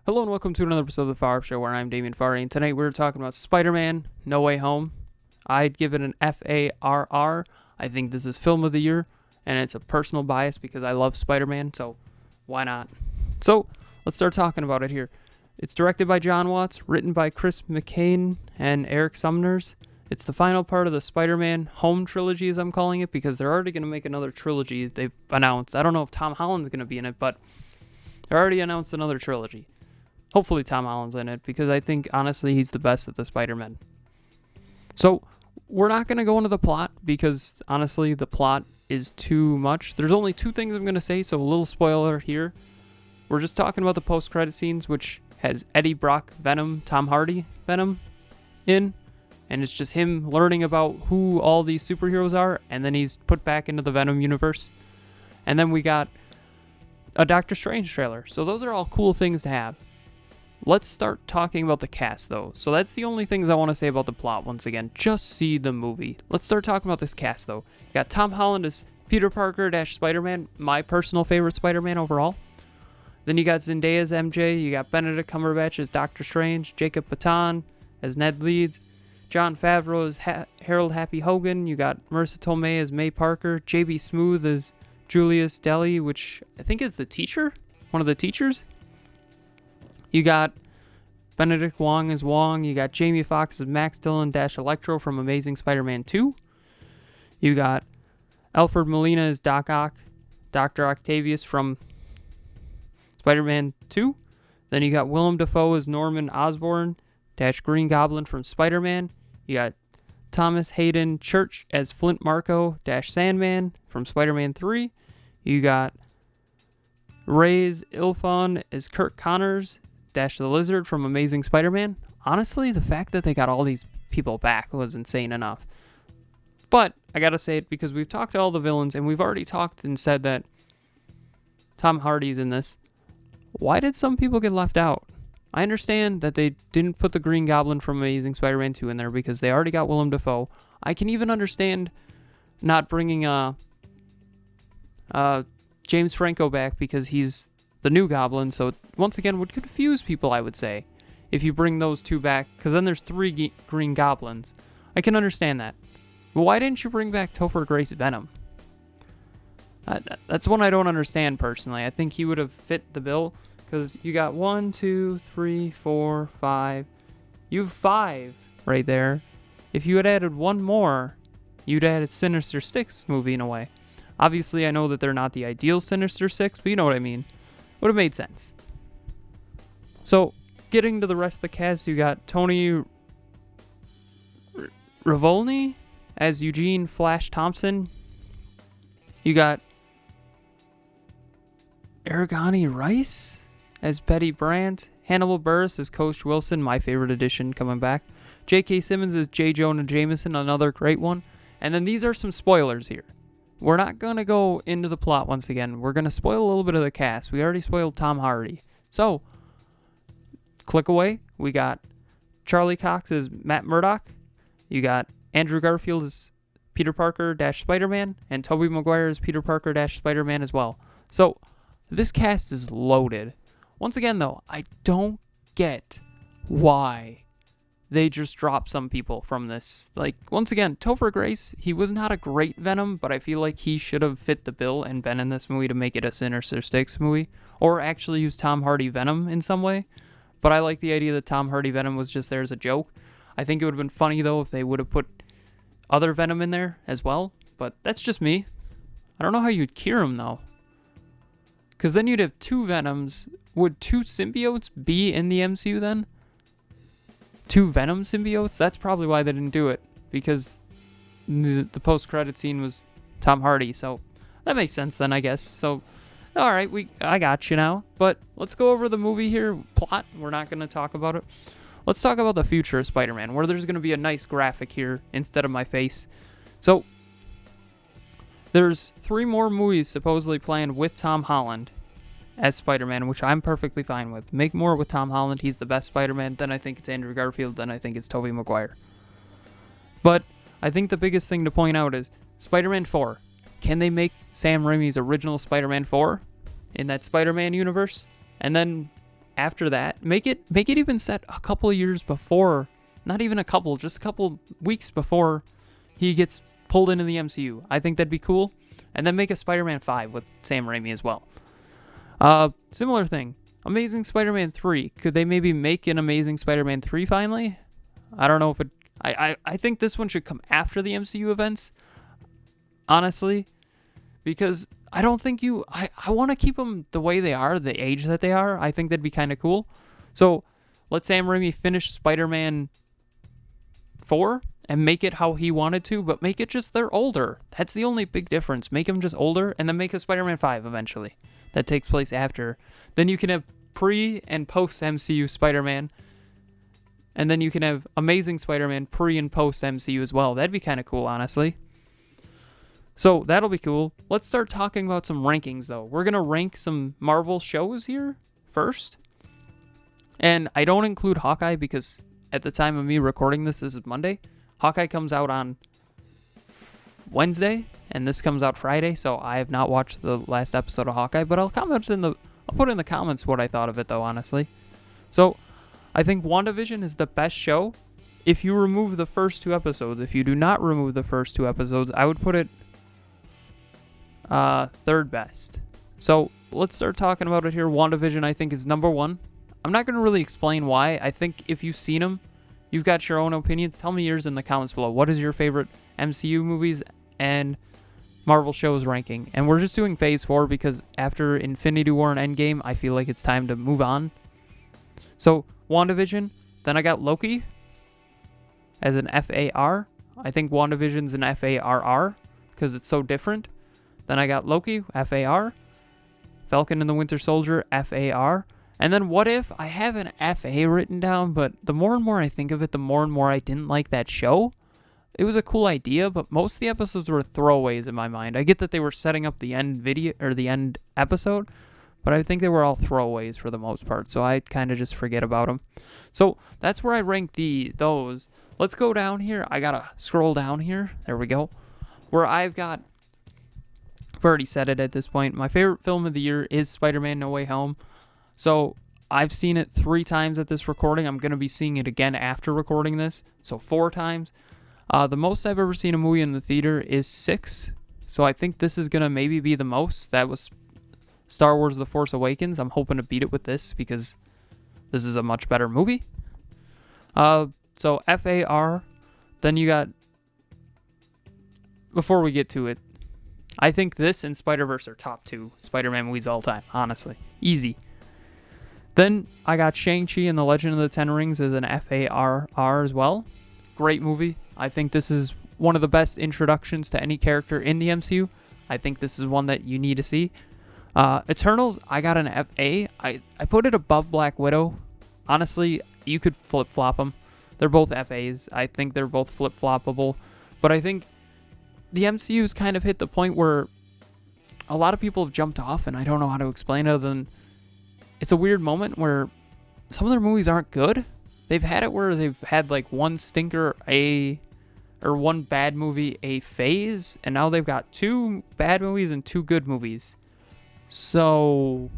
Hello and welcome to another episode of the Farr Show, where I'm Damien Farr, and tonight we're talking about Spider-Man No Way Home. I'd give it an FARR. I think this is film of the year, and it's a personal bias because I love Spider-Man, so why not? So let's start talking about it here. It's directed by John Watts, written by Chris McCain and Eric Sumners. It's the final part of the Spider-Man Home trilogy, as I'm calling it, because they're already going to make another trilogy they've announced. I don't know if Tom Holland's going to be in it, but they already announced another trilogy. Hopefully Tom Holland's in it, because I think, honestly, he's the best of the Spider-Men. So, we're not going to go into the plot, because, honestly, the plot is too much. There's only two things I'm going to say, so a little spoiler here. We're just talking about the post-credit scenes, which has Eddie Brock Venom, Tom Hardy Venom in, and it's just him learning about who all these superheroes are, and then he's put back into the Venom universe. And then we got a Doctor Strange trailer. So those are all cool things to have. Let's start talking about the cast, though. So that's the only things I want to say about the plot once again. Just see the movie. Let's start talking about this cast, though. You got Tom Holland as Peter Parker - Spider-Man, my personal favorite Spider-Man overall. Then you got Zendaya as MJ. You got Benedict Cumberbatch as Doctor Strange. Jacob Batalon as Ned Leeds. Jon Favreau as Harold Happy Hogan. You got Marissa Tomei as May Parker. J.B. Smoove as Julius Deli, which I think is the teacher? One of the teachers? You got Benedict Wong as Wong. You got Jamie Foxx as Max Dillon - Electro from Amazing Spider-Man 2. You got Alfred Molina as Doc Ock, Dr. Octavius from Spider-Man 2. Then you got Willem Dafoe as Norman Osborn - Green Goblin from Spider-Man. You got Thomas Hayden Church as Flint Marko - Sandman from Spider-Man 3. You got Reyes Ilfon as Kirk Connors - the Lizard from Amazing Spider-Man. Honestly, the fact that they got all these people back was insane enough. But I gotta say it because we've talked to all the villains, and we've already talked and said that Tom Hardy's in this. Why did some people get left out? I understand that they didn't put the Green Goblin from Amazing Spider-Man 2 in there because they already got Willem Dafoe. I can even understand not bringing James Franco back because he's the new Goblin, so once again would confuse people, I would say, if you bring those two back, because then there's three Green Goblins. I can understand that. But why didn't you bring back Topher Grace Venom? That's one I don't understand personally. I think he would have fit the bill, because you got 1, 2, 3, 4, 5. You have 5 right there. If you had added one more, you'd added Sinister Six movie in a way. Obviously, I know that they're not the ideal Sinister Six, but you know what I mean. Would have made sense. So, getting to the rest of the cast, you got Tony Revolny as Eugene Flash Thompson. You got Aragani Rice as Betty Brandt. Hannibal Buress as Coach Wilson, my favorite addition coming back. J.K. Simmons as J. Jonah Jameson, another great one. And then these are some spoilers here. We're not going to go into the plot once again. We're going to spoil a little bit of the cast. We already spoiled Tom Hardy. So, click away. We got Charlie Cox as Matt Murdock. You got Andrew Garfield as Peter Parker - Spider-Man. And Tobey Maguire as Peter Parker - Spider-Man as well. So, this cast is loaded. Once again, though, I don't get why they just dropped some people from this. Like, once again, Topher Grace, he was not a great Venom, but I feel like he should have fit the bill and been in this movie to make it a Sinister Six movie, or actually use Tom Hardy Venom in some way. But I like the idea that Tom Hardy Venom was just there as a joke. I think it would have been funny, though, if they would have put other Venom in there as well, but that's just me. I don't know how you'd cure him, though. Because then you'd have two Venoms. Would two symbiotes be in the MCU then? Two Venom symbiotes? That's probably why they didn't do it, because the post-credit scene was Tom Hardy, so that makes sense then, I guess. So, alright, I got you now, but let's go over the movie here. Plot, we're not going to talk about it. Let's talk about the future of Spider-Man, where there's going to be a nice graphic here instead of my face. So, there's 3 more movies supposedly planned with Tom Holland as Spider-Man, which I'm perfectly fine with. Make more with Tom Holland. He's the best Spider-Man. Then I think it's Andrew Garfield. Then I think it's Tobey Maguire. But I think the biggest thing to point out is Spider-Man 4. Can they make Sam Raimi's original Spider-Man 4 in that Spider-Man universe? And then after that, make it even set a couple of years before, not even a couple, just a couple weeks before he gets pulled into the MCU. I think that'd be cool. And then make a Spider-Man 5 with Sam Raimi as well. Similar thing. Amazing Spider-Man 3. Could they maybe make an Amazing Spider-Man 3 finally? I don't know if it... I think this one should come after the MCU events, honestly, because I don't think I want to keep them the way they are, the age that they are. I think that'd be kind of cool. So let Sam Raimi finish Spider-Man 4 and make it how he wanted to, but make it just they're older. That's the only big difference. Make them just older, and then make a Spider-Man 5 eventually that takes place after. Then you can have pre and post MCU Spider-Man, and then you can have Amazing Spider-Man pre and post MCU as well. That'd be kind of cool, honestly. So that'll be cool. Let's start talking about some rankings, though. We're going to rank some Marvel shows here first. And I don't include Hawkeye because at the time of me recording this is Monday. Hawkeye comes out on Wednesday, and this comes out Friday, so I have not watched the last episode of Hawkeye, but I'll put in the comments what I thought of it, though, honestly. So I think WandaVision is the best show. If you remove the first 2 episodes, if you do not remove the first 2 episodes, I would put it third best. So let's start talking about it here. WandaVision, I think, is number 1. I'm not going to really explain why. I think if you've seen them, you've got your own opinions. Tell me yours in the comments below. What is your favorite MCU movies and Marvel shows ranking? And we're just doing Phase 4 because after Infinity War and Endgame, I feel like it's time to move on. So WandaVision, then I got Loki as an FAR. I think WandaVision's an FARR because it's so different. Then I got Loki, FAR. Falcon and the Winter Soldier, FAR. And then What If? I have an FA written down, but the more and more I think of it, the more and more I didn't like that show. It was a cool idea, but most of the episodes were throwaways in my mind. I get that they were setting up the end video or the end episode, but I think they were all throwaways for the most part, so I kind of just forget about them. So that's where I rank those. Let's go down here. I gotta scroll down here. There we go. Where I've already said it at this point. My favorite film of the year is Spider-Man No Way Home. So I've seen it 3 times at this recording. I'm going to be seeing it again after recording this, so 4 times. The most I've ever seen a movie in the theater is 6. So I think this is going to maybe be the most. That was Star Wars The Force Awakens. I'm hoping to beat it with this because this is a much better movie. So FAR. Then you got, before we get to it, I think this and Spider-Verse are top 2 Spider-Man movies all time, honestly. Easy. Then I got Shang-Chi and the Legend of the Ten Rings as an FARR as well. Great movie. I think this is one of the best introductions to any character in the MCU. I think this is one that you need to see. Eternals, I got an FA. I put it above Black Widow. Honestly, you could flip-flop them. They're both FAs. I think they're both flip-floppable. But I think the MCU's kind of hit the point where a lot of people have jumped off, and I don't know how to explain it other than it's a weird moment where some of their movies aren't good. They've had it where they've had like one stinker, or one bad movie, a phase, and now they've got 2 bad movies and 2 good movies. So,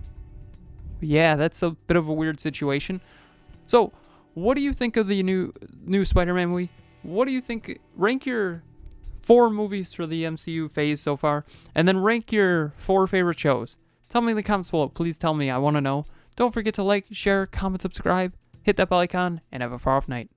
yeah, that's a bit of a weird situation. So, what do you think of the new Spider-Man movie? What do you think? Rank your 4 movies for the MCU phase so far, and then rank your 4 favorite shows. Tell me in the comments below. Please tell me. I want to know. Don't forget to like, share, comment, subscribe, hit that bell icon, and have a far off night.